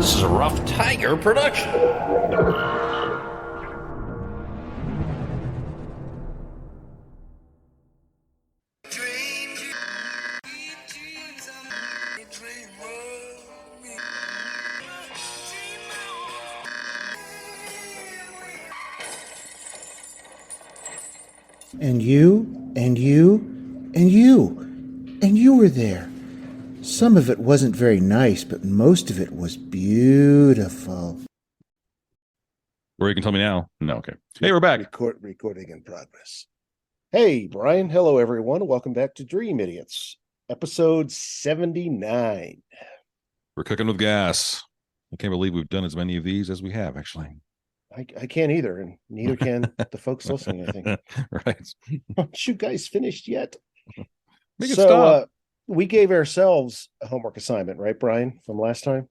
This is a Rough Tiger production. And you, and you, and you, and you were there. Some of it wasn't very nice, but most of it was beautiful. Or you can tell me now. No, okay. Hey, we're back. Recording in progress. Hey, Bryan. Hello, everyone. Welcome back to Dream Idiots, episode 79. We're cooking with gas. I can't believe we've done as many of these as we have, actually. I can't either, and neither can the folks listening, I think. Right. Aren't you guys finished yet? Make it stop. We gave ourselves a homework assignment, right, Bryan, from last time?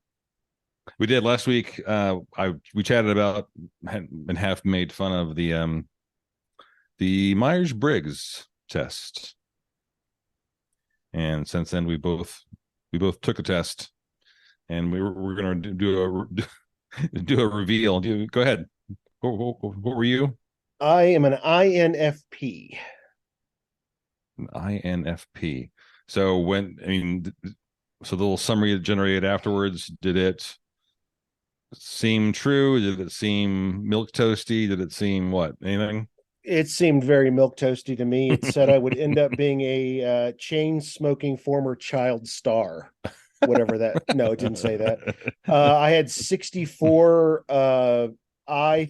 We did last week. We chatted about and half made fun of the Myers-Briggs test, and since then we both took the test, and we're going to do a reveal. Go ahead. What were you? I am an INFP. An INFP. So the little summary generated afterwards, did it seem true? Did it seem milk toasty? Did it seem what? Anything? It seemed very milk toasty to me. It said I would end up being a chain smoking former child star, whatever that. No, it didn't say that. I had 64 I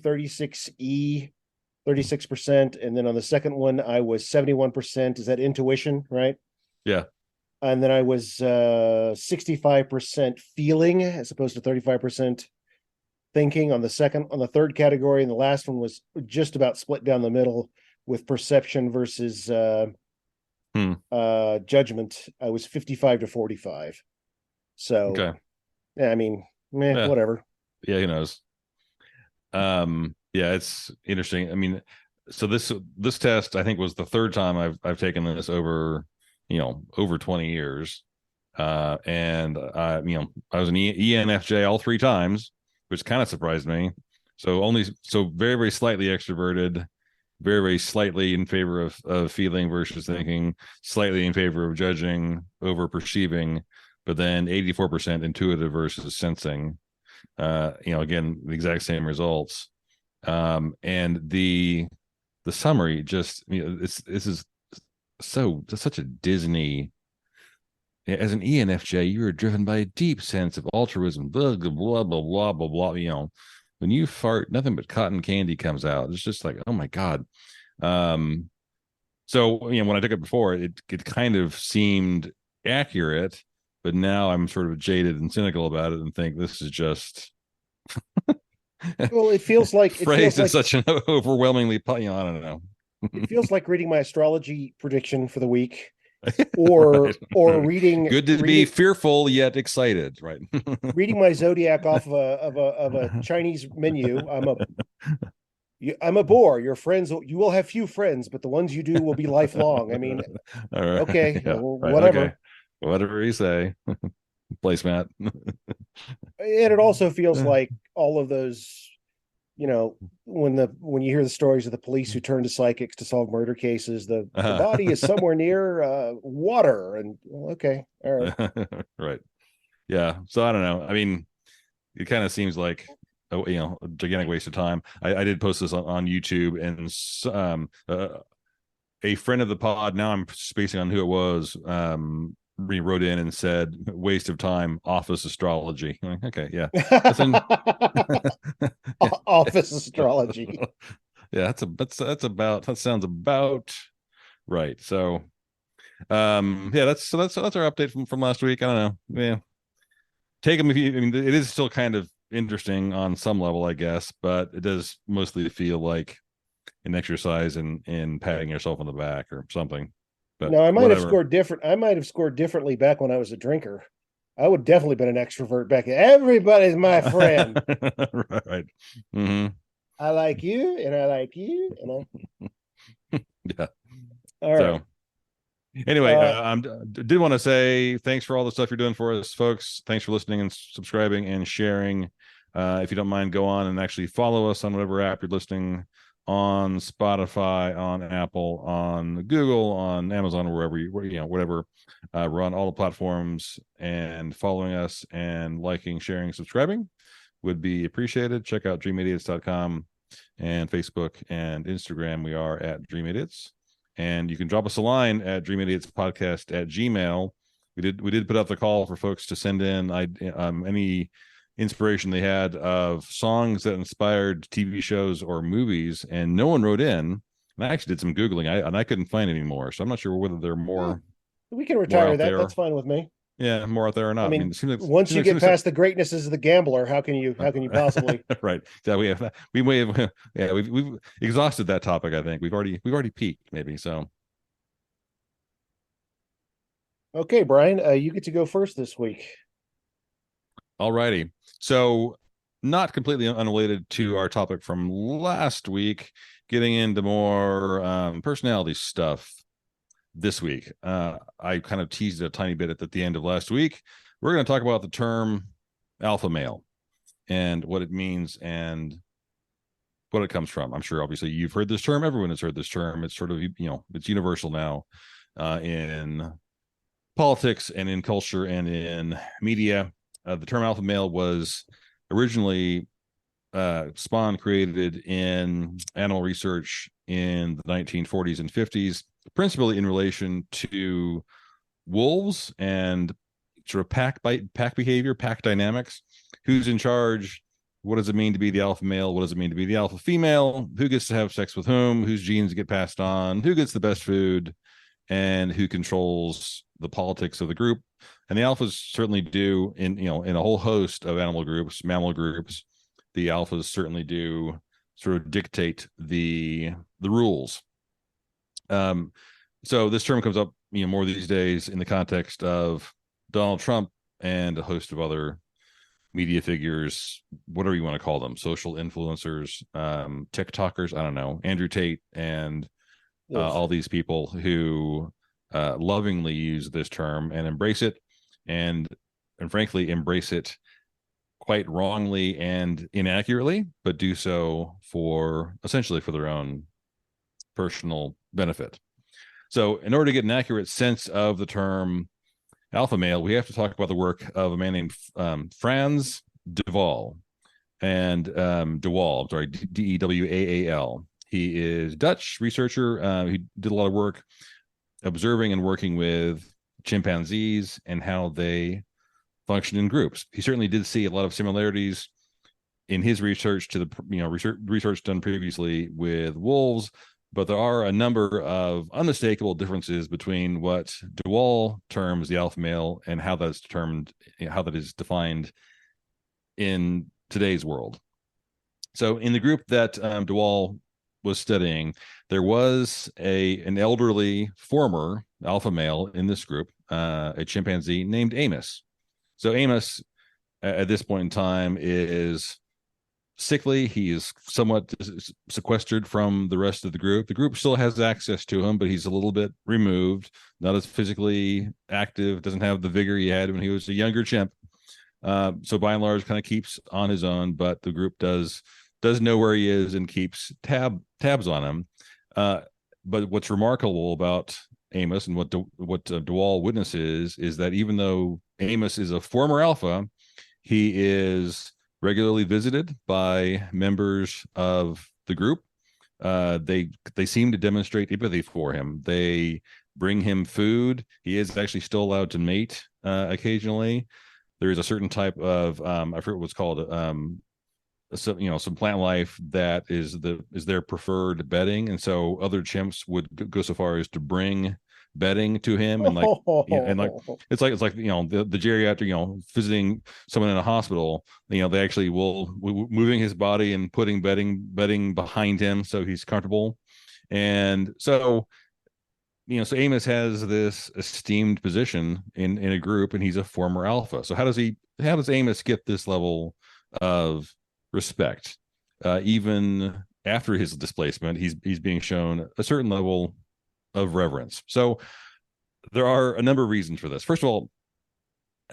36E, 36%, and then on the second one I was 71%. Is that intuition, right? Yeah. And then I was 65% feeling as opposed to 35% thinking on the third category, and the last one was just about split down the middle with perception versus judgment. I was 55 to 45. So okay. Yeah, I mean, whatever. Yeah, who knows? Yeah, it's interesting. I mean, so this test I think was the third time I've taken this over 20 years. And I was an ENFJ all three times, which kind of surprised me. So very, very slightly extroverted, very, very slightly in favor of feeling versus thinking, slightly in favor of judging over perceiving, but then 84% intuitive versus sensing. Again, the exact same results. And the summary just, this is such a Disney. As an ENFJ, you are driven by a deep sense of altruism, blah, blah, blah, blah, blah, blah. When you fart, nothing but cotton candy comes out. It's just like, oh my God. So, when I took it before, it kind of seemed accurate, but now I'm sort of jaded and cynical about it and think this is just. Well, it feels like phrased in such an overwhelmingly, I don't know. It feels like reading my astrology prediction for the week. Or right. or reading be fearful yet excited, right? Reading my zodiac off of a Chinese menu. I'm a bore. Your friends, you will have few friends, but the ones you do will be lifelong. I mean, all right. Okay, yeah, right, whatever. Okay. Whatever you say. Placemat. And it also feels like all of those, when you hear the stories of the police who turn to psychics to solve murder cases, the body is somewhere near water, and okay, all right. Right. Yeah. So I don't know. I mean, it kind of seems like a gigantic waste of time. I did post this on YouTube, and a friend of the pod, now I'm spacing on who it was, wrote in and said, waste of time, office astrology. I'm like, okay, yeah. Office astrology. Yeah, that sounds about right. So that's our update from last week. I don't know. Yeah. Take them if you, I mean, it is still kind of interesting on some level, I guess, but it does mostly feel like an exercise in patting yourself on the back or something. But no, I might have scored different. I might have scored differently back when I was a drinker. I would definitely been an extrovert back. Everybody's my friend. Right. Mm-hmm. I like you, and I like you, Yeah. All right. Anyway, did want to say thanks for all the stuff you're doing for us, folks. Thanks for listening and subscribing and sharing. If you don't mind, go on and actually follow us on whatever app you're listening on, Spotify, on Apple, on Google, on Amazon, or wherever whatever. We're on all the platforms, and following us and liking, sharing, subscribing would be appreciated. Check out dreamidiots.com and Facebook and Instagram. We are at Dream Idiots. And you can drop us a line at dreamidiotspodcast@gmail.com. We did put out the call for folks to send in any inspiration they had of songs that inspired TV shows or movies, and no one wrote in. And I actually did some Googling, and I couldn't find any more. So I'm not sure whether there are more. We can retire that. There. That's fine with me. Yeah, more out there or not. I mean, it seems like, once you get past the greatnesses of the gambler, how can you possibly? Right. So we've exhausted that topic. I think we've already peaked, maybe. So. Okay, Bryan, you get to go first this week. All righty. So, not completely unrelated to our topic from last week, getting into more personality stuff this week. I kind of teased it a tiny bit at the end of last week. We're going to talk about the term alpha male and what it means and what it comes from. I'm sure, obviously, you've heard this term. Everyone has heard this term. It's sort of, it's universal now in politics and in culture and in media. The term alpha male was originally created in animal research in the 1940s and 50s, principally in relation to wolves and sort of pack behavior, pack dynamics. Who's in charge? What does it mean to be the alpha male? What does it mean to be the alpha female? Who gets to have sex with whom? Whose genes get passed on? Who gets the best food? And who controls the politics of the group? And the alphas certainly do in a whole host of animal groups, mammal groups. The alphas certainly do sort of dictate the rules. So this term comes up more these days in the context of Donald Trump and a host of other media figures, whatever you want to call them, social influencers, TikTokers, I don't know, Andrew Tate, and all these people who lovingly use this term and embrace it, and frankly embrace it quite wrongly and inaccurately, but do so essentially for their own personal benefit. So in order to get an accurate sense of the term alpha male, we have to talk about the work of a man named Frans de Waal. And Dewaal. He is Dutch researcher. He did a lot of work observing and working with chimpanzees and how they function in groups. He certainly did see a lot of similarities in his research to the research done previously with wolves, but there are a number of unmistakable differences between what de Waal terms the alpha male and how that's determined, how that is defined in today's world. So in the group that de Waal was studying, there was an elderly former alpha male in this group, a chimpanzee named Amos. So Amos, at this point in time, is sickly. He is somewhat sequestered from the rest of the group. The group still has access to him, but he's a little bit removed, not as physically active, doesn't have the vigor he had when he was a younger chimp. So by and large, kind of keeps on his own, but the group does know where he is and keeps tabs on him. But what's remarkable about Amos and what de Waal witnesses is that even though Amos is a former alpha, he is regularly visited by members of the group. They seem to demonstrate empathy for him. They bring him food. He is actually still allowed to mate occasionally. There is a certain type of I forget what's called some plant life that is their preferred bedding, and so other chimps would go so far as to bring bedding to him, and it's like the geriatric, visiting someone in a hospital, they actually will moving his body and putting bedding behind him so he's comfortable. And so so Amos has this esteemed position in a group, and he's a former alpha. So how does Amos get this level of respect? Even after his displacement, he's being shown a certain level of reverence. So there are a number of reasons for this. First of all,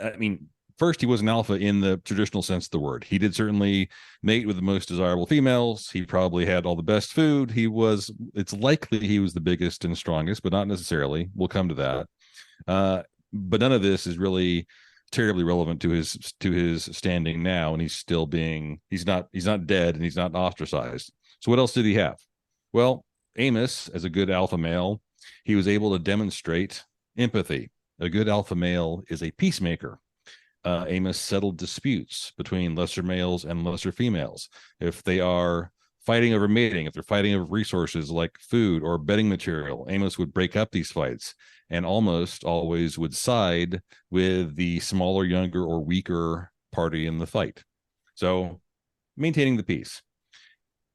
I mean, first, he was an alpha in the traditional sense of the word. He did certainly mate with the most desirable females. He probably had all the best food. It's likely he was the biggest and strongest, but not necessarily. We'll come to that. But none of this is really terribly relevant to his standing now, and he's not dead, and he's not ostracized. So what else did he have? Well, Amos, as a good alpha male, he was able to demonstrate empathy. A good alpha male is a peacemaker. Amos settled disputes between lesser males and lesser females. If they are fighting over mating, if they're fighting over resources like food or bedding material, Amos would break up these fights and almost always would side with the smaller, younger, or weaker party in the fight. So maintaining the peace.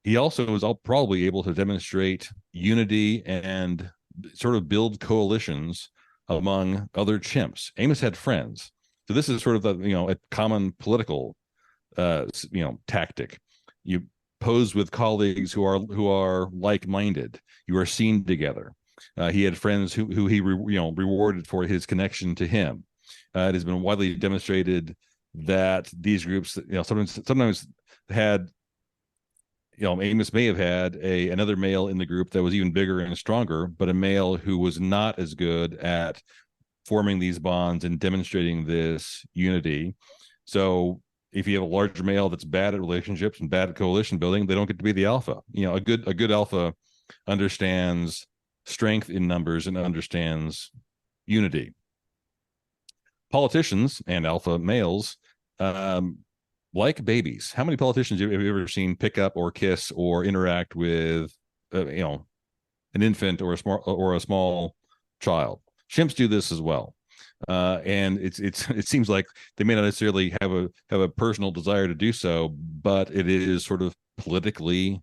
He also was probably able to demonstrate unity and sort of build coalitions among other chimps. Amos had friends. So this is sort of a common political tactic. You pose with colleagues who are like-minded. You are seen together. He had friends who he rewarded for his connection to him. It has been widely demonstrated that these groups, sometimes had, Amos may have had another male in the group that was even bigger and stronger, but a male who was not as good at forming these bonds and demonstrating this unity. So if you have a larger male that's bad at relationships and bad at coalition building, they don't get to be the alpha. A good alpha understands strength in numbers and understands unity. Politicians and alpha males, like babies. How many politicians have you ever seen pick up or kiss or interact with, an infant or a small child? Chimps do this as well, and it seems like they may not necessarily have a personal desire to do so, but it is sort of politically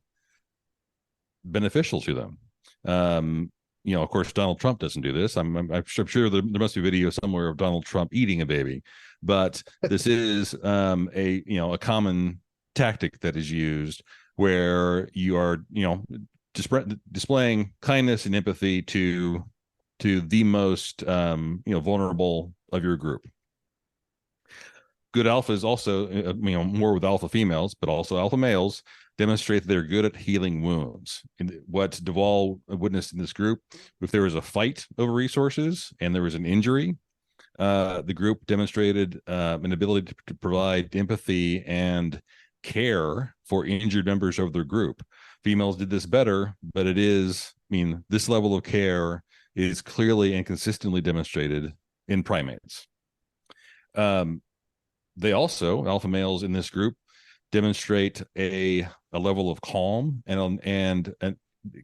beneficial to them. Of course, Donald Trump doesn't do this. I'm sure there must be a video somewhere of Donald Trump eating a baby, but this is a common tactic that is used where you are displaying kindness and empathy to the most vulnerable of your group. Good alphas also, more with alpha females, but also alpha males demonstrate that they're good at healing wounds. What Duvall witnessed in this group, if there was a fight over resources and there was an injury, the group demonstrated an ability to provide empathy and care for injured members of their group. Females did this better, but this level of care is clearly and consistently demonstrated in primates. They also, alpha males in this group, demonstrate a level of calm and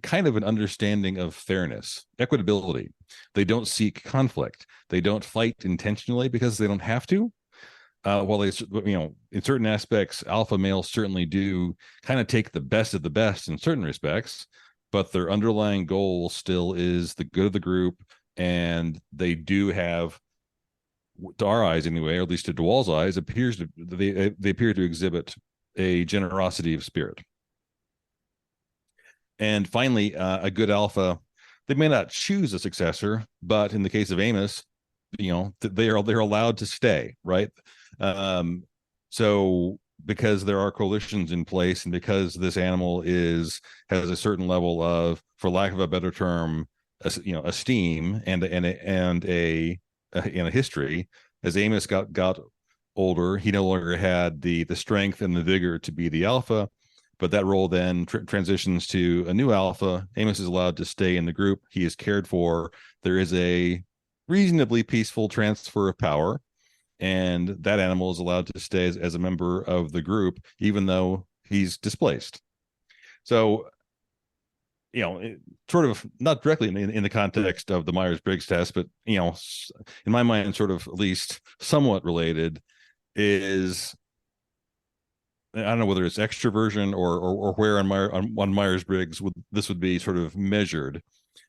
kind of an understanding of fairness, equitability. They don't seek conflict. They don't fight intentionally because they don't have to. While they, in certain aspects, alpha males certainly do kind of take the best of the best in certain respects, but their underlying goal still is the good of the group, and they do have, to our eyes anyway, or at least to Duvall's eyes, they appear to exhibit a generosity of spirit. And finally, a good alpha, they may not choose a successor, but in the case of Amos, they're allowed to stay, right? So because there are coalitions in place, and because this animal has a certain level of, for lack of a better term, esteem and a history, as Amos got older, he no longer had the strength and the vigor to be the alpha, but that role then transitions to a new alpha. Amos is allowed to stay in the group. He is cared for. There is a reasonably peaceful transfer of power, and that animal is allowed to stay as a member of the group, even though he's displaced. So, sort of not directly in the context of the Myers-Briggs test, but, in my mind, sort of at least somewhat related, is, I don't know whether it's extroversion or where on Myers-Briggs this would be sort of measured,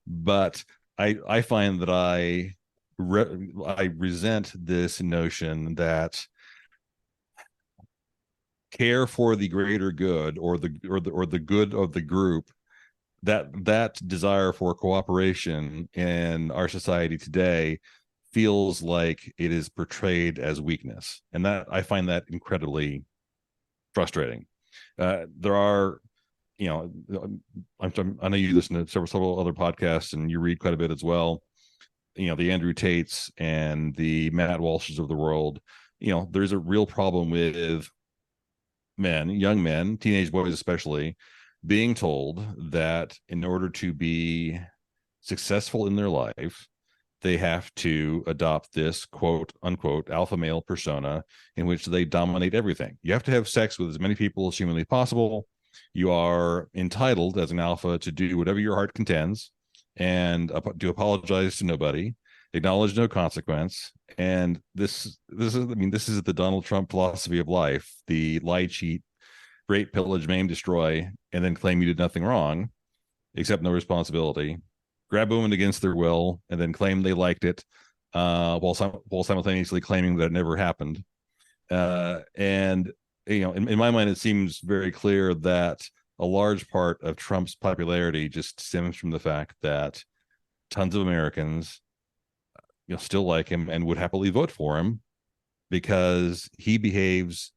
but I find that I resent this notion that care for the greater good or the good of the group that desire for cooperation in our society today feels like it is portrayed as weakness, and that I find that incredibly frustrating. There are, you know, I know you listen to several other podcasts and you read quite a bit as well. You know, the Andrew Tates and the Matt Walshes of the world. You know, there's a real problem with young men, teenage boys especially, being told that in order to be successful in their life, they have to adopt this quote unquote alpha male persona in which they dominate everything. You have to have sex with as many people as humanly possible. You are entitled as an alpha to do whatever your heart contends and to apologize to nobody, acknowledge no consequence. And this is, I mean, this is the Donald Trump philosophy of life: the lie, cheat, rape, pillage, maim, destroy, and then claim you did nothing wrong, accept no responsibility, grab a woman against their will, and then claim they liked it, while simultaneously claiming that it never happened. And you know, in my mind, it seems very clear that a large part of Trump's popularity just stems from the fact that tons of Americans, you know, still like him and would happily vote for him because he behaves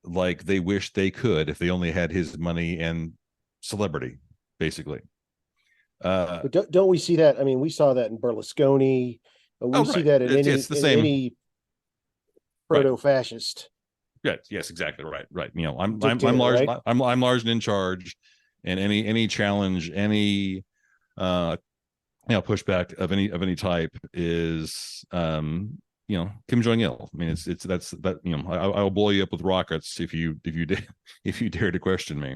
like they wish they could if they only had his money and celebrity, basically. But don't we see that? I mean, we saw that in Berlusconi. We see that in it's the same. any Right. proto-fascist. Yes, exactly. Right. You know, I'm Dictator, large. right? I'm large and in charge, and any challenge, any pushback of any type is Kim Jong Il. I mean, it's that's that, you know, I will blow you up with rockets if you if you dare to question me.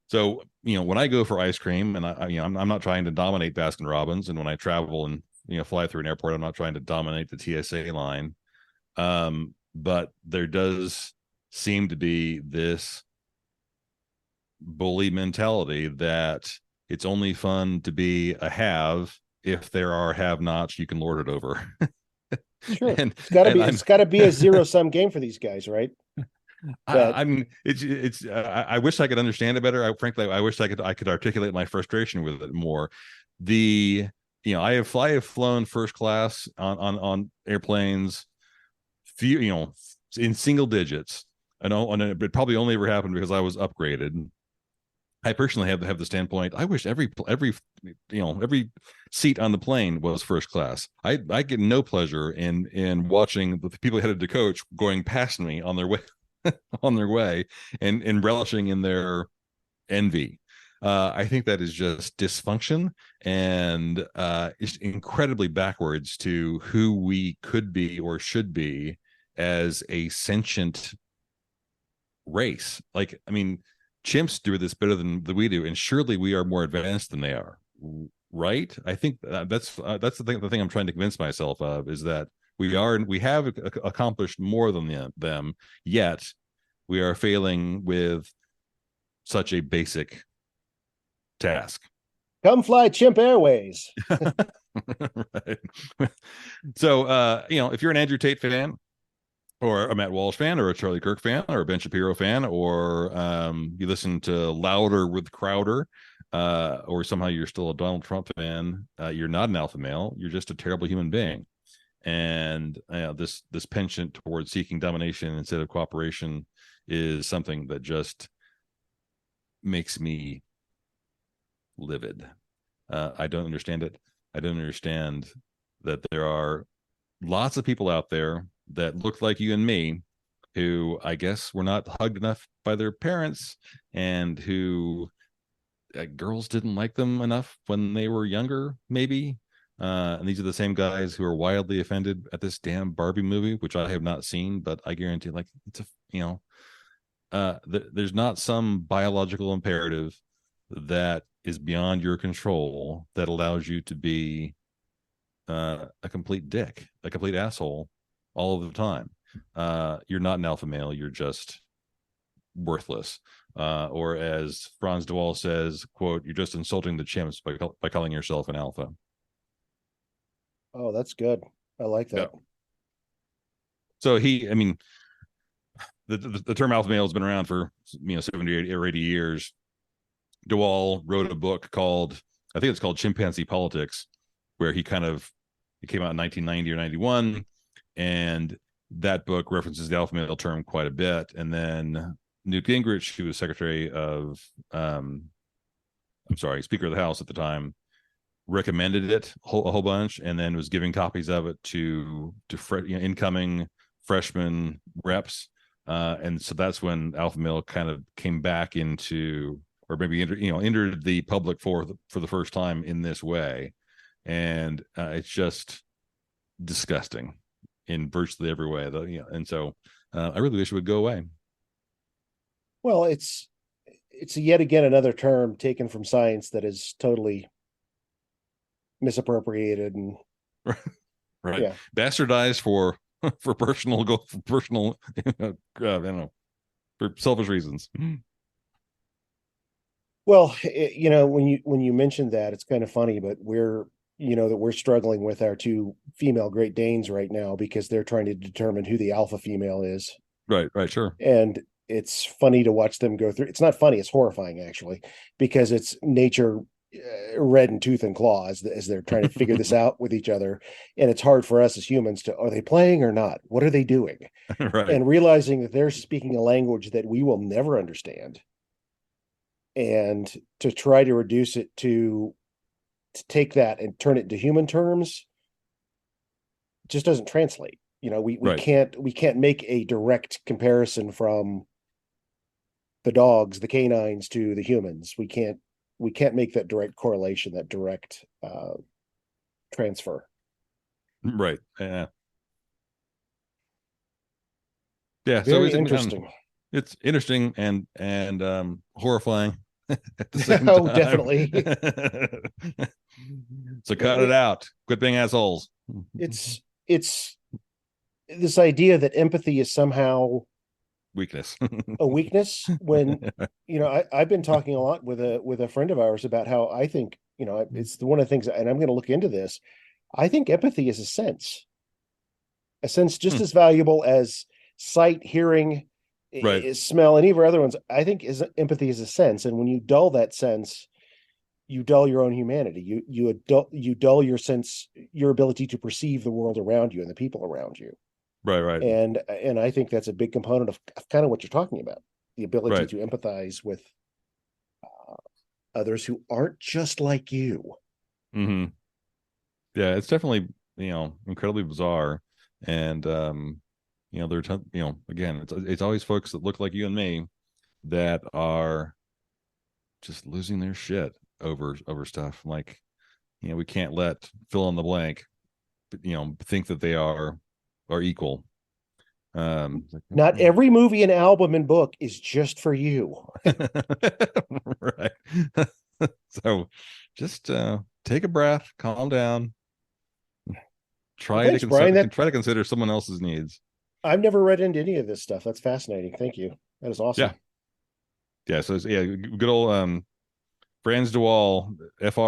So, you know, when I go for ice cream, and I'm not trying to dominate Baskin Robbins, and when I travel and, you know, fly through an airport, I'm not trying to dominate the TSA line. But there does seem to be this bully mentality that it's only fun to be a have if there are have-nots you can lord it over. Sure. and It's got to be a zero-sum game for these guys, right? I mean, it's I wish I could understand it better. Frankly, I wish I could articulate my frustration with it more. You know, I have flown first class on airplanes, few, you know, in single digits. I know, and it probably only ever happened because I was upgraded. I personally have the standpoint. I wish every seat on the plane was first class. I get no pleasure in watching the people headed to coach going past me on their way on their way and relishing in their envy. I think that is just dysfunction, and it's incredibly backwards to who we could be or should be as a sentient race. Like, I mean, chimps do this better than we do, and surely we are more advanced than they are, right? I think that's the thing I'm trying to convince myself of, is that we have accomplished more than them, yet we are failing with such a basic task. Come fly Chimp Airways. Right. So, you know, if you're an Andrew Tate fan, or a Matt Walsh fan, or a Charlie Kirk fan, or a Ben Shapiro fan, or you listen to Louder with Crowder, or somehow you're still a Donald Trump fan, you're not an alpha male. You're just a terrible human being. And this penchant towards seeking domination instead of cooperation is something that just makes me livid. I don't understand it. I don't understand that there are lots of people out there that look like you and me, who I guess were not hugged enough by their parents, and who girls didn't like them enough when they were younger, maybe. And these are the same guys who are wildly offended at this damn Barbie movie, which I have not seen, but I guarantee, like, it's there's not some biological imperative that is beyond your control that allows you to be a complete dick, a complete asshole all of the time. You're not an alpha male. You're just worthless. Or as Franz de Waal says, quote, "You're just insulting the chimps by calling yourself an alpha." Oh, that's good. I like that. Yeah. So I mean, the term alpha male has been around for 70 or 80 years, DeWall wrote a book called, I think it's called Chimpanzee Politics, where it came out in 1990 or 91, and that book references the alpha male term quite a bit. And then Newt Gingrich, who was Speaker of the House at the time, recommended it a whole bunch, and then was giving copies of it to incoming freshman reps. And so that's when alpha male kind of came back into, or maybe entered the public for the first time in this way. And it's just disgusting in virtually every way. And so I really wish it would go away. Well, it's yet again another term taken from science that is totally misappropriated and right, yeah. Bastardized for personal I don't know, for selfish reasons. Well, when you mentioned that, it's kind of funny, but we're struggling with our two female Great Danes right now because they're trying to determine who the alpha female is. Right, sure. And it's funny to watch them go through. It's not funny, it's horrifying actually, because it's nature red in tooth and claw as they're trying to figure this out with each other. And it's hard for us as humans to, are they playing or not? What are they doing? Right. And realizing that they're speaking a language that we will never understand. And to try to reduce it to take that and turn it into human terms just doesn't translate. We right. can't make a direct comparison from the dogs, the canines, to the humans. We can't make that direct correlation, that direct transfer. Right. Yeah. Yeah. Very So interesting. It's interesting and horrifying at the same Oh, time. definitely. So cut it out. Quit being assholes. It's this idea that empathy is somehow weakness. A weakness, when I've been talking a lot with a friend of ours about how I think it's one of the things, and I'm going to look into this. I think empathy is a sense just as valuable as sight, hearing, right. Smell, any of our other ones. I think empathy is a sense, and when you dull that sense, you dull your own humanity. You dull your sense, your ability to perceive the world around you and the people around you. Right. And I think that's a big component of kind of what you're talking about, the ability right. to empathize with others who aren't just like you. Mm-hmm. Yeah, it's definitely incredibly bizarre, and again, it's always folks that look like you and me that are just losing their shit over stuff. Like, we can't let fill in the blank, think that they are equal. Not every movie and album and book is just for you. Right. So just take a breath, calm down, try to consider someone else's needs. I've never read into any of this stuff. That's fascinating. Thank you. That is awesome. Yeah. So good old Franz DeWall, FranzdWaal,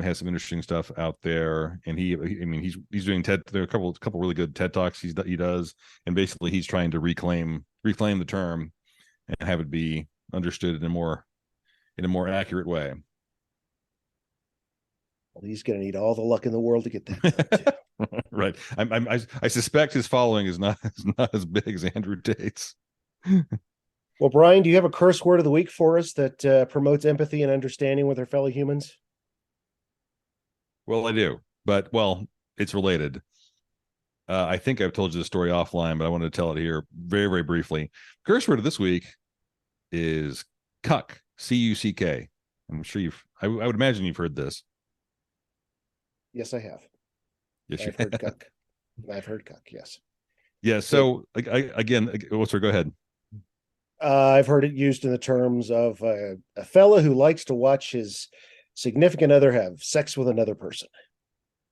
has some interesting stuff out there, and he's doing there are a couple really good TED Talks he does, and basically he's trying to reclaim the term and have it be understood in a more accurate way. Well, he's going to need all the luck in the world to get that done. Right. I suspect his following is not as big as Andrew Tate's. Well, Bryan, do you have a curse word of the week for us that promotes empathy and understanding with our fellow humans? Well, I do, but it's related. I think I've told you the story offline, but I wanted to tell it here very, very briefly. Curse word of this week is cuck, C-U-C-K. I'm sure I would imagine you've heard this. Yes, I have. Yes, I've heard cuck. I've heard cuck, yes. Yeah, so go ahead. I've heard it used in the terms of a fella who likes to watch his significant other have sex with another person.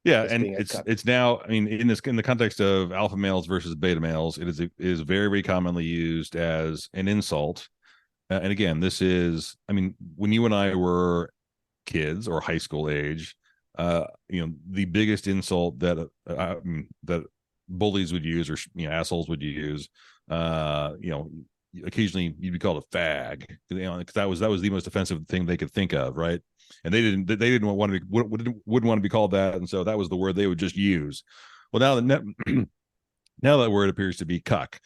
Yeah, and it's now, in the context of alpha males versus beta males, it is very, very commonly used as an insult. And again, this is, when you and I were kids or high school age, the biggest insult that that bullies would use, or assholes would use, occasionally you'd be called a fag, because that was the most offensive thing they could think of, right? And they didn't want to be, wouldn't want to be called that, and so that was the word they would just use. Well, now that word appears to be cuck,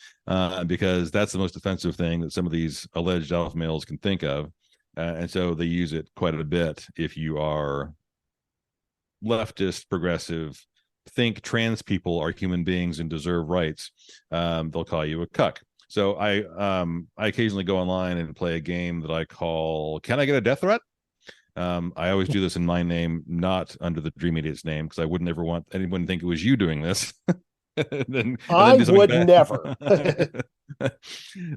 because that's the most offensive thing that some of these alleged alpha males can think of, and so they use it quite a bit. If you are leftist, progressive, think trans people are human beings and deserve rights, they'll call you a cuck. So I occasionally go online and play a game that I call "Can I Get a Death Threat?" I always do this in my name, not under the Dream Idiot's name, because I wouldn't ever want anyone to think it was you doing this. I would never.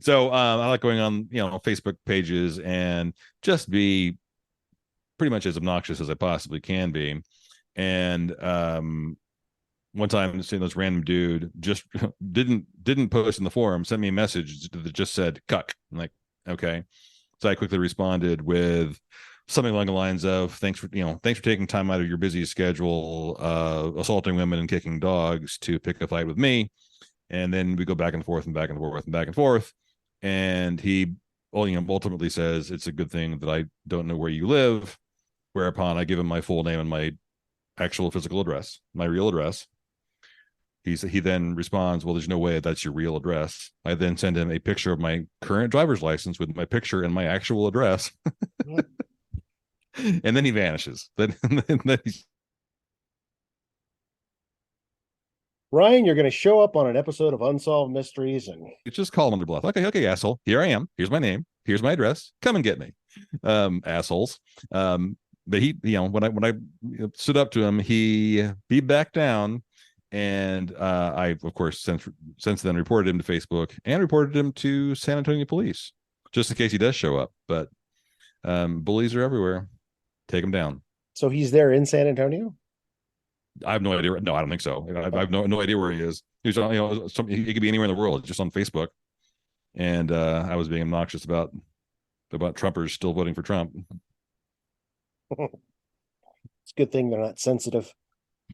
So I like going on, Facebook pages and just be pretty much as obnoxious as I possibly can be. And one time, this random dude just didn't post in the forum, sent me a message that just said "cuck." I'm like, okay. So I quickly responded with something along the lines of, thanks for taking time out of your busy schedule, assaulting women and kicking dogs to pick a fight with me. And then we go back and forth and back and forth and back and forth. And he ultimately says it's a good thing that I don't know where you live, whereupon I give him my full name and my actual physical address, my real address. He then responds, well, there's no way that's your real address. I then send him a picture of my current driver's license with my picture and my actual address. And then he vanishes. Then he's... Bryan, you're going to show up on an episode of Unsolved Mysteries, and you just call him under bluff. Okay, asshole. Here I am. Here's my name. Here's my address. Come and get me, assholes. But he, when I stood up to him, he backed down, and I, of course, since then reported him to Facebook and reported him to San Antonio police, just in case he does show up. But bullies are everywhere. Take him down. So he's there in San Antonio? I have no idea. No, I don't think so. I have no idea where he is. He's on, he could be anywhere in the world, just on Facebook. And I was being obnoxious about Trumpers still voting for Trump. It's a good thing they're not sensitive.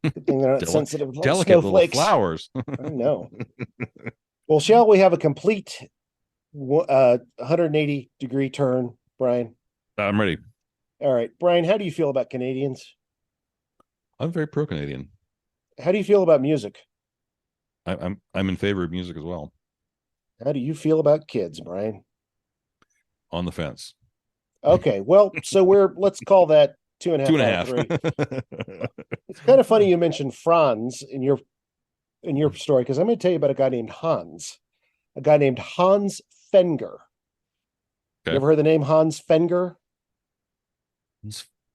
Good thing they're not sensitive. Like delicate snowflakes. Little flowers. I know. Well, shall we have a complete 180-degree turn, Bryan? I'm ready. All right, Bryan, how do you feel about Canadians? I'm very pro-Canadian. How do you feel about music? I'm in favor of music as well. How do you feel about kids, Bryan? On the fence. Okay, well, so let's call that 2.5 out of 3. It's kind of funny you mentioned Franz in your story, because I'm going to tell you about a guy named Hans. A guy named Hans Fenger. Okay. You ever heard the name Hans Fenger?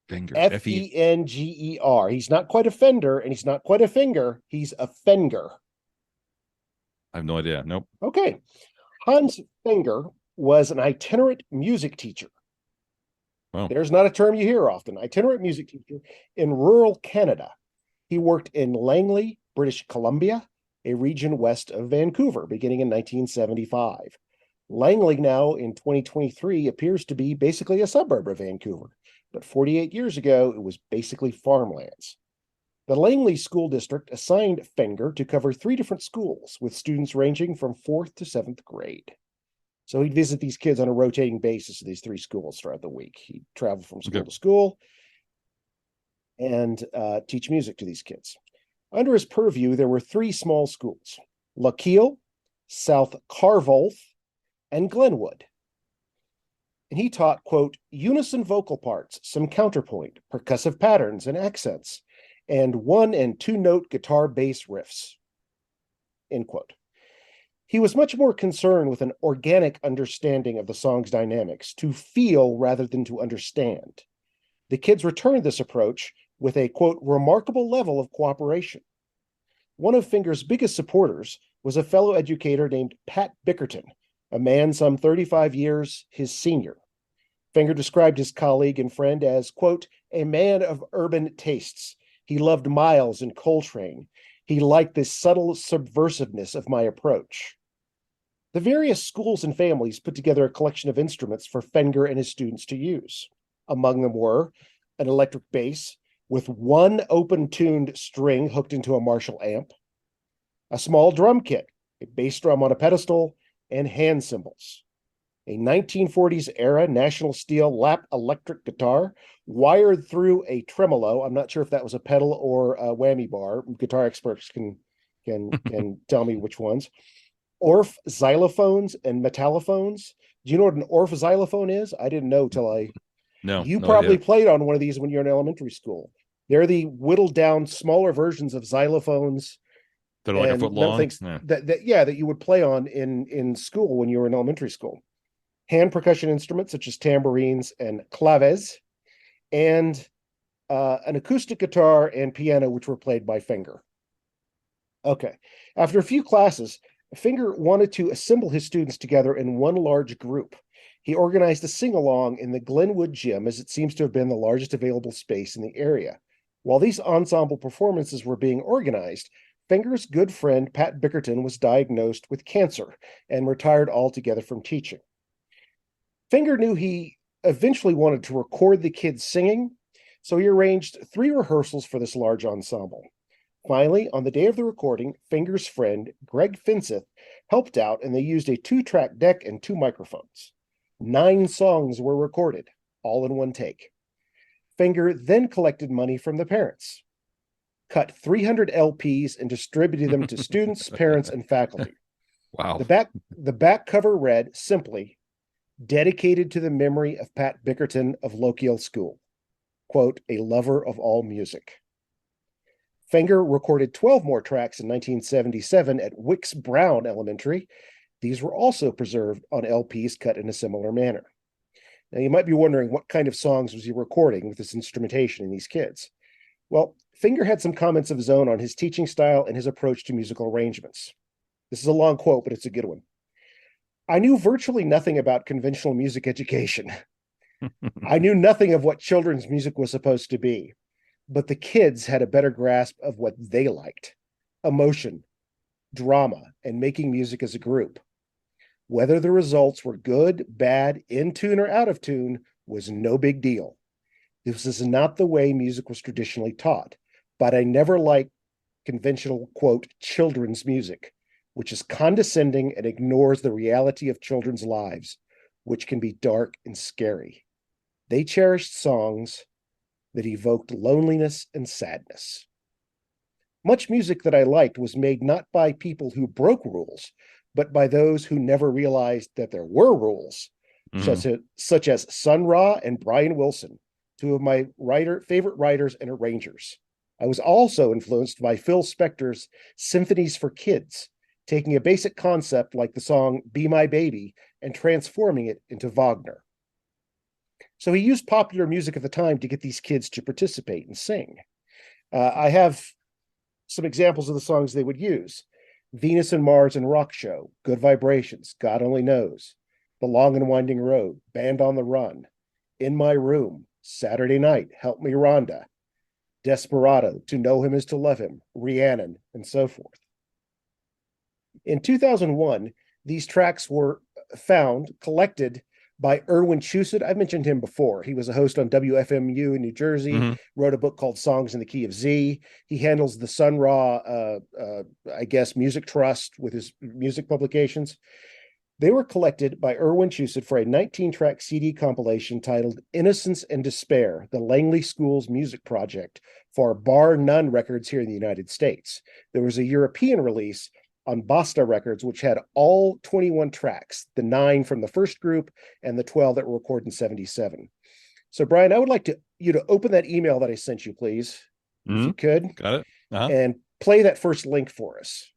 Fenger. Fenger. He's not quite a fender, and he's not quite a finger. He's a Fenger. I have no idea. Nope. Okay. Hans Fenger was an itinerant music teacher. Wow. There's not a term you hear often. Itinerant music teacher in rural Canada. He worked in Langley, British Columbia, a region west of Vancouver, beginning in 1975. Langley now in 2023 appears to be basically a suburb of Vancouver, but 48 years ago, it was basically farmlands. The Langley School District assigned Fenger to cover 3 different schools with students ranging from 4th to 7th grade. So he'd visit these kids on a rotating basis at these 3 schools throughout the week. He'd travel from school to school and teach music to these kids. Under his purview, there were 3 small schools: Lochiel, South Carvolth, and Glenwood. And he taught, quote, unison vocal parts, some counterpoint, percussive patterns and accents, and 1- and 2-note guitar bass riffs, end quote. He was much more concerned with an organic understanding of the song's dynamics, to feel rather than to understand. The kids returned this approach with a, quote, remarkable level of cooperation. One of Fenger's biggest supporters was a fellow educator named Pat Bickerton, a man some 35 years his senior. Fenger described his colleague and friend as, quote, a man of urban tastes. He loved Miles and Coltrane. He liked the subtle subversiveness of my approach. The various schools and families put together a collection of instruments for Fenger and his students to use. Among them were an electric bass with 1 open-tuned string hooked into a Marshall amp, a small drum kit, a bass drum on a pedestal, and hand cymbals. a 1940s era National Steel lap electric guitar wired through a tremolo. I'm not sure if that was a pedal or a whammy bar. Guitar experts can tell me which ones. Orff xylophones and metallophones. Do you know what an Orff xylophone is? I didn't know till I. No, You no probably idea. played on one of these when you're in elementary school. They're the whittled down, smaller versions of xylophones That are like a and foot metal long. things Yeah. that you would play on in school when you were in elementary school. Hand percussion instruments such as tambourines and claves, and an acoustic guitar and piano, which were played by Fenger. Okay. After a few classes, Fenger wanted to assemble his students together in one large group. He organized a sing-along in the Glenwood Gym, as it seems to have been the largest available space in the area. While these ensemble performances were being organized, Fenger's good friend Pat Bickerton was diagnosed with cancer and retired altogether from teaching. Fenger knew he eventually wanted to record the kids singing, so he arranged 3 rehearsals for this large ensemble. Finally, on the day of the recording, Fenger's friend, Greg Finseth, helped out, and they used a 2-track deck and 2 microphones. 9 songs were recorded, all in one take. Fenger then collected money from the parents, cut 300 LPs, and distributed them to students, parents, and faculty. Wow. The back cover read simply, "Dedicated to the memory of Pat Bickerton of Lochiel School. Quote, a lover of all music." Fenger recorded 12 more tracks in 1977 at Wicks Brown Elementary. These were also preserved on LPs cut in a similar manner. Now, you might be wondering, what kind of songs was he recording with this instrumentation in these kids? Well, Fenger had some comments of his own on his teaching style and his approach to musical arrangements. This is a long quote, but it's a good one. "I knew virtually nothing about conventional music education. I knew nothing of what children's music was supposed to be, but the kids had a better grasp of what they liked: emotion, drama, and making music as a group. Whether the results were good, bad, in tune, or out of tune was no big deal. This is not the way music was traditionally taught, but I never liked conventional, quote, children's music, which is condescending and ignores the reality of children's lives, which can be dark and scary. They cherished songs that evoked loneliness and sadness. Much music that I liked was made not by people who broke rules, but by those who never realized that there were rules, such as Sun Ra and Bryan Wilson, 2 of my favorite writers and arrangers. I was also influenced by Phil Spector's Symphonies for Kids, taking a basic concept like the song Be My Baby and transforming it into Wagner. So he used popular music at the time to get these kids to participate and sing. I have some examples of the songs they would use: Venus and Mars and Rock Show, Good Vibrations, God Only Knows, The Long and Winding Road, Band on the Run, In My Room, Saturday Night, Help Me Rhonda, Desperado, To Know Him Is to Love Him, Rhiannon, and so forth. In 2001, these tracks were collected by Erwin Chusett. I've mentioned him before. He was a host on WFMU in New Jersey, wrote a book called Songs in the Key of Z. He handles the Sun Ra, Music Trust with his music publications. They were collected by Erwin Chusett for a 19-track CD compilation titled Innocence and Despair, the Langley School's Music Project, for Bar None Records here in the United States. There was a European release on Basta Records, which had all 21 tracks, the 9 from the first group and the 12 that were recorded in 77. So, Bryan, I would like you to open that email that I sent you, please, if you could. Got it. And play that first link for us.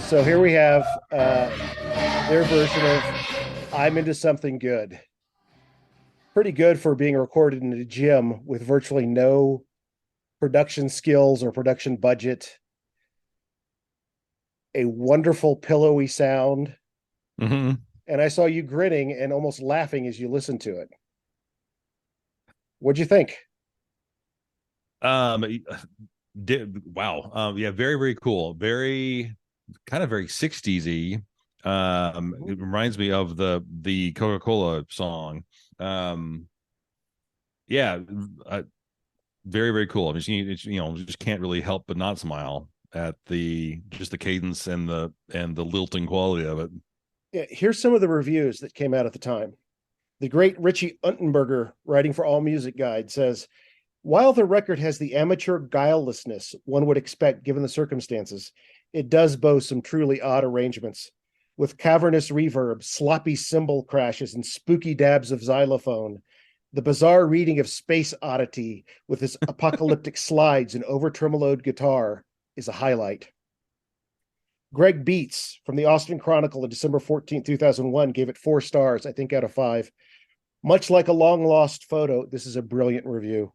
So here we have their version of I'm Into Something Good. Pretty good for being recorded in a gym with virtually no production skills or production budget. A wonderful pillowy sound. Mm-hmm. And I saw you grinning and almost laughing as you listened to it. What'd you think? Um, wow. Yeah, very, very cool. Very kind of very 60s-y. It reminds me of the Coca-Cola song. Um, yeah, very, very cool. I mean, you just can't really help but not smile at the just the cadence and the lilting quality of it. Yeah, here's some of the reviews that came out at the time. The great Richie Unterberger, writing for All Music Guide, says, while the record has the amateur guilelessness one would expect given the circumstances, it does boast some truly odd arrangements. With cavernous reverb, sloppy cymbal crashes, and spooky dabs of xylophone, the bizarre reading of Space Oddity with its apocalyptic slides and over-tremoloed guitar is a highlight. Greg Beats from the Austin Chronicle on December 14, 2001, gave it 4 stars, I think, out of 5. Much like a long-lost photo, this is a brilliant review.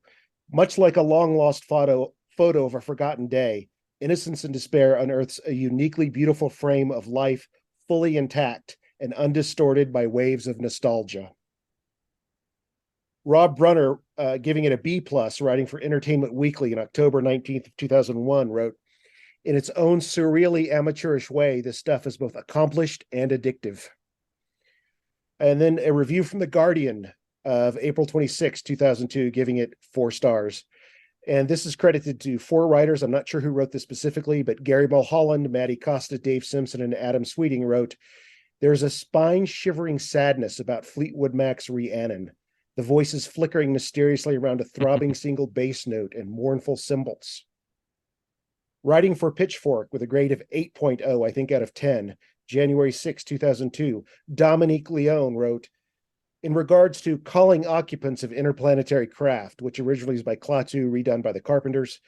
Much like a long-lost photo of a forgotten day, Innocence and Despair unearths a uniquely beautiful frame of life, fully intact and undistorted by waves of nostalgia. Rob Brunner, giving it a B+, writing for Entertainment Weekly on October 19th, 2001, wrote, in its own surreally amateurish way, this stuff is both accomplished and addictive. And then a review from The Guardian of April 26, 2002, giving it 4 stars. And this is credited to 4 writers. I'm not sure who wrote this specifically, but Gary Mulholland, Maddie Costa, Dave Simpson, and Adam Sweeting wrote, there's a spine-shivering sadness about Fleetwood Mac's Rhiannon, the voices flickering mysteriously around a throbbing single bass note and mournful cymbals. Writing for Pitchfork with a grade of 8.0, I think, out of 10, January 6, 2002, Dominique Leone wrote, in regards to Calling Occupants of Interplanetary Craft, which originally is by Klaatu, redone by the Carpenters,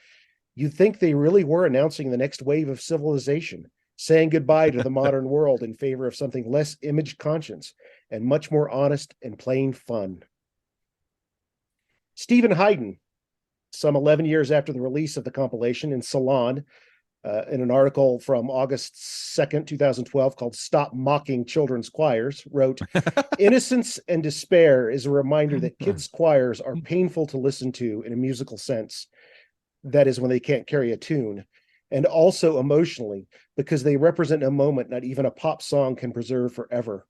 you'd think they really were announcing the next wave of civilization, saying goodbye to the modern world in favor of something less image conscious and much more honest and plain fun. Stephen Hayden, some 11 years after the release of the compilation in Salon, in an article from August 2nd, 2012, called Stop Mocking Children's Choirs, wrote, Innocence and Despair is a reminder that kids' choirs are painful to listen to in a musical sense. That is, when they can't carry a tune. And also emotionally, because they represent a moment not even a pop song can preserve forever.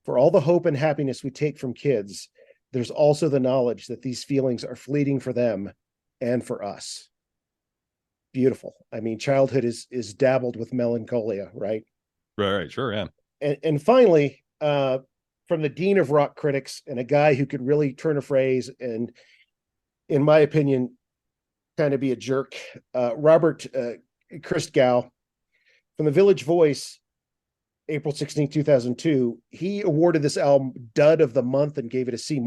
For all the hope and happiness we take from kids, there's also the knowledge that these feelings are fleeting for them and for us. Beautiful. I mean, childhood is dabbled with melancholia, right? Right, sure, yeah. And finally, from the dean of rock critics and a guy who could really turn a phrase and, in my opinion, kind of be a jerk, Robert Christgau from the Village Voice, April 16, 2002, he awarded this album Dud of the Month and gave it a C-.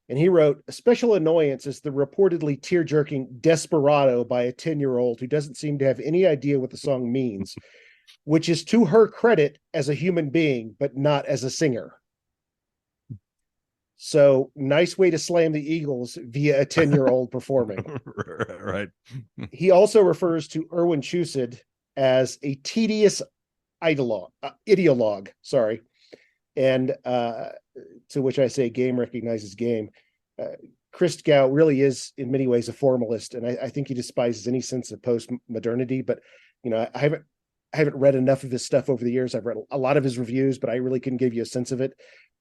And he wrote, a special annoyance is the reportedly tear-jerking Desperado by a 10-year-old who doesn't seem to have any idea what the song means, which is to her credit as a human being, but not as a singer. So nice way to slam the Eagles via a 10-year-old performing. Right. He also refers to Erwin Chused as a tedious ideologue, sorry. And to which I say game recognizes game. Christgau really is in many ways a formalist, and I think he despises any sense of post-modernity, but I haven't read enough of his stuff over the years. I've read a lot of his reviews, but I really couldn't give you a sense of it.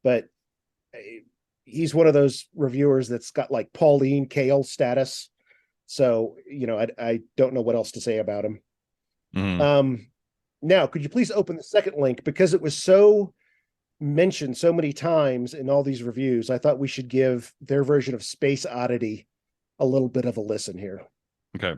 But he's one of those reviewers that's got like Pauline Kael status. So, I don't know what else to say about him. Mm-hmm. Now, could you please open the second link? Because it was so mentioned so many times in all these reviews, I thought we should give their version of Space Oddity a little bit of a listen here. Okay.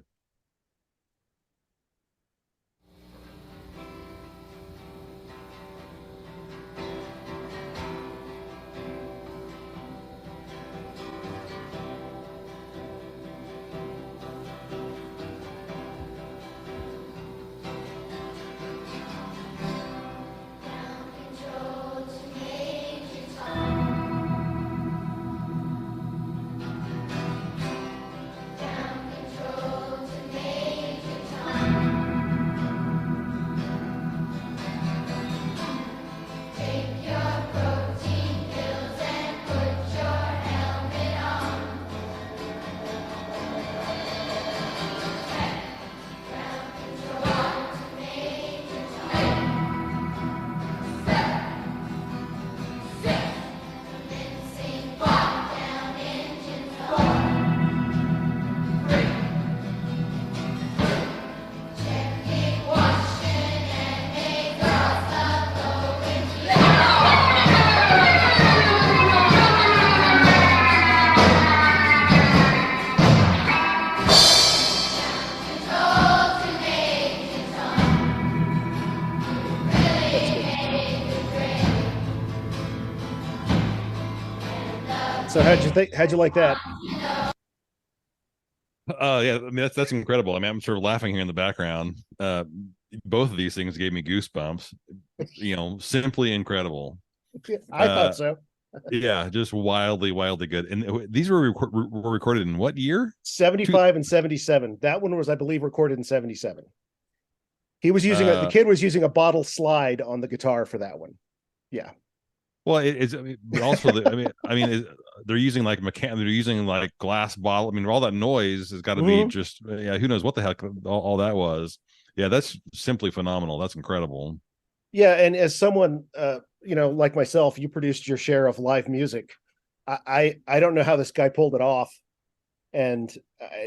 So how'd you like that? Yeah, I mean that's incredible. I mean, I'm sort of laughing here in the background. Both of these things gave me goosebumps. Simply incredible. I thought Uh, so. yeah, just wildly good. And these were recorded in what year? 75 and 77. That one was, I believe, recorded in 77. He was using the Uh, kid was using a bottle slide on the guitar for that one. Yeah. well, it's I mean, also they're using like they're using like glass bottle. I mean, all that noise has got to be just yeah. Who knows what the heck all that was? Yeah, that's simply phenomenal. That's incredible. Yeah, and as someone like myself, you produced your share of live music. I don't know how this guy pulled it off, and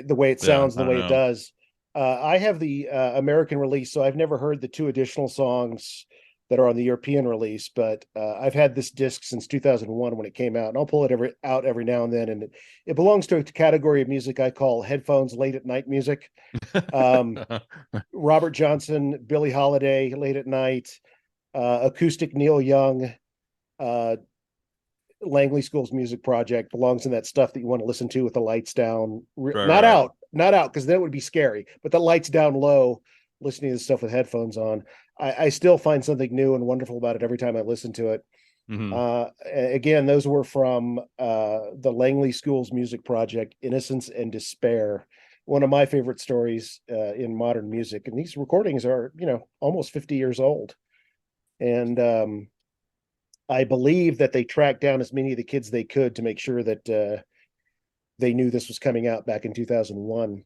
the way it Yeah, sounds, I the don't way it know. does. I have the American release, so I've never heard the two additional songs that are on the European release. But I've had this disc since 2001 when it came out, and I'll pull it every now and then. And it belongs to a category of music I call headphones late at night music. Um, Robert Johnson, Billie Holiday, late at night, acoustic Neil Young, uh, Langley School's music project belongs in that stuff that you want to listen to with the lights down, Right. not out, because then it would be scary. But the lights down low, listening to this stuff with headphones on, I still find something new and wonderful about it every time I listen to it. Hmm. Again, those were from the Langley School's music project, Innocence and Despair. One of my favorite stories in modern music, and these recordings are almost 50 years old, and I believe that they tracked down as many of the kids they could to make sure that they knew this was coming out back in 2001.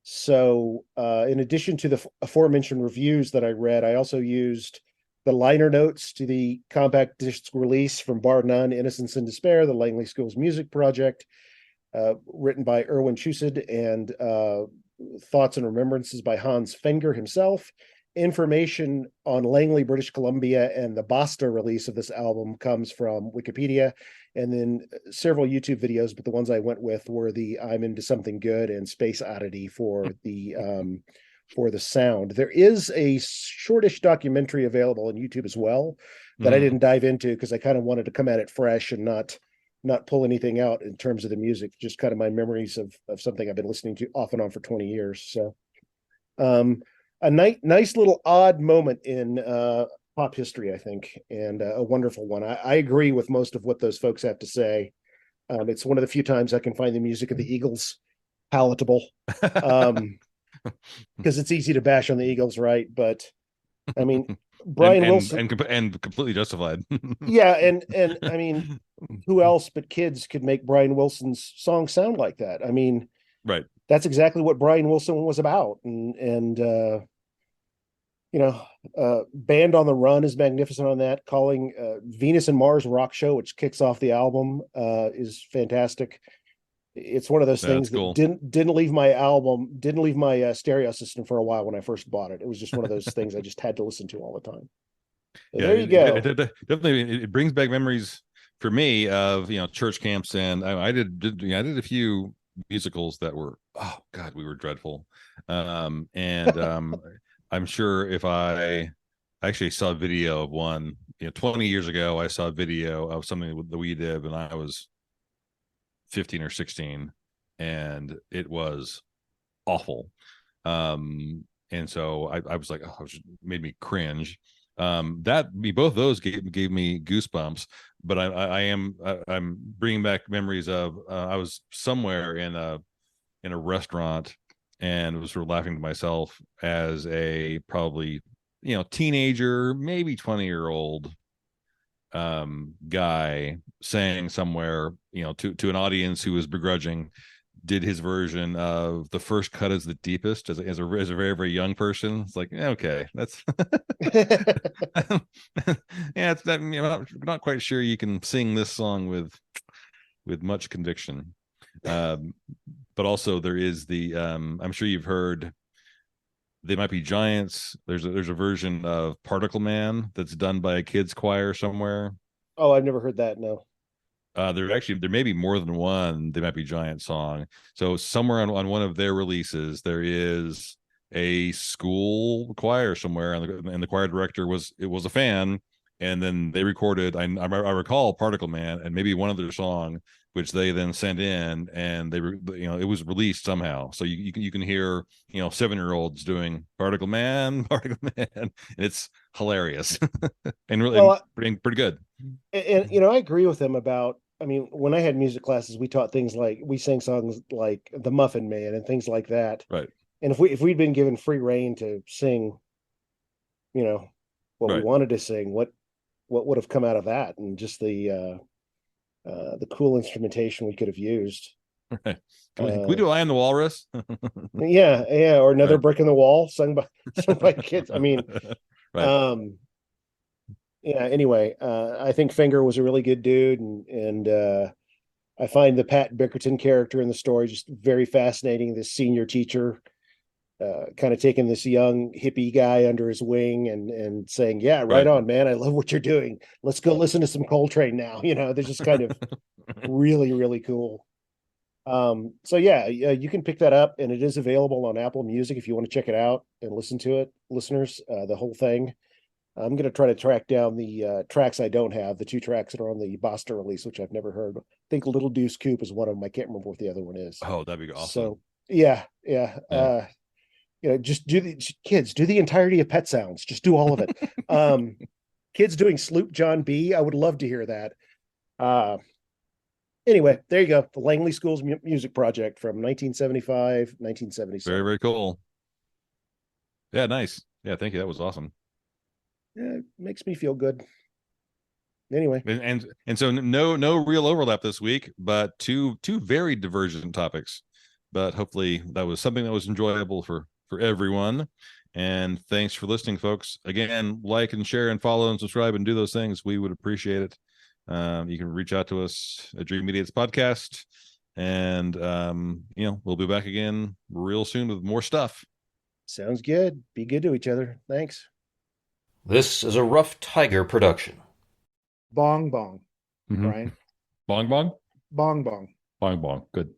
So, in addition to the aforementioned reviews that I read, I also used the liner notes to the compact disc release from Bar None, Innocence and Despair, the Langley School's music project, written by Erwin Chused, and thoughts and remembrances by Hans Fenger himself. Information on Langley, British Columbia, and the Basta release of this album comes from Wikipedia, and then several YouTube videos. But the ones I went with were the "I'm Into Something Good" and "Space Oddity" for the sound. There is a shortish documentary available on YouTube as well that I Hmm. didn't dive into because I kind of wanted to come at it fresh and not pull anything out in terms of the music, just kind of my memories of something I've been listening to off and on for 20 years. So a nice little odd moment in pop history, I think, and a wonderful one. I agree with most of what those folks have to say. It's one of the few times I can find the music of the Eagles palatable, because it's easy to bash on the Eagles, right? But I mean, and Brian and Wilson, and completely justified. yeah, and I mean, who else but kids could make Brian Wilson's song sound like that? I mean, Right. that's exactly what Brian Wilson was about, and Band on the Run is magnificent on that. Calling Venus and Mars Rock Show, which kicks off the album, is fantastic. It's one of those That's things that cool. didn't leave my stereo system for a while when I first bought it. It was just one of those things I just had to listen to all the time. So Yeah, there you go. definitely it brings back memories for me of church camps, and I did a few musicals that were, oh god, we were dreadful. And I'm sure if I actually saw a video of one 20 years ago, I saw a video of something that we did when I was 15 or 16, and it was awful. And so I was like, oh, it made me cringe. Both those gave me goosebumps. But I'm bringing back memories of I was somewhere in a restaurant and was sort of laughing to myself as a probably teenager, maybe 20-year-old guy saying somewhere to an audience who was begrudging, did his version of "The First Cut Is the Deepest" as a very very young person. It's like, okay, that's yeah, it's that not quite sure you can sing this song with much conviction. um but also there is the I'm sure you've heard "They Might Be Giants." There's a version of "Particle Man" that's done by a kids choir somewhere. Oh, I've never heard that. No. There may be more than one "They Might Be Giant" song. So somewhere on one of their releases, there is a school choir somewhere, and the choir director was a fan, and then they recorded. I recall Particle Man and maybe one other song, which they then sent in, and it was released somehow. So you can hear 7-year-olds doing Particle Man, Particle Man, and it's hilarious and really pretty good. And I agree with him about. I mean, when I had music classes, we taught things like we sang songs like The Muffin Man and things like that. Right. And if we'd been given free reign to sing, what we Right. wanted to sing, what would have come out of that, and just the cool instrumentation we could have used. Right. Can we do I Am the Walrus? Yeah, or Another Right. Brick in the Wall, sung by kids. I mean, right. yeah. Anyway, I think Fenger was a really good dude, and I find the Pat Bickerton character in the story just very fascinating. This senior teacher, kind of taking this young hippie guy under his wing and saying, "Yeah, right on, man. I love what you're doing. Let's go listen to some Coltrane now." They're just kind of really, really cool. So yeah, you can pick that up, and it is available on Apple Music if you want to check it out and listen to it, listeners. The whole thing. I'm going to try to track down the tracks I don't have, the 2 tracks that are on the Boston release, which I've never heard. I think Little Deuce Coupe is one of them. I can't remember what the other one is. Oh, that'd be awesome. So yeah. Just do the entirety of Pet Sounds. Just do all of it. Kids doing Sloop John B. I would love to hear that. Anyway, there you go. The Langley School's music project from 1975, 1977. Very, very cool. Yeah, nice. Yeah, thank you. That was awesome. Yeah, it makes me feel good. Anyway, and so no real overlap this week, but two very divergent topics. But hopefully that was something that was enjoyable for everyone. And thanks for listening, folks. Again, like and share and follow and subscribe and do those things. We would appreciate it. You can reach out to us at Dream Media's podcast, and we'll be back again real soon with more stuff. Sounds good. Be good to each other. Thanks. This is a Rough Tiger production. Bong bong, Bryan. Bong bong? Bong bong. Bong bong. Good.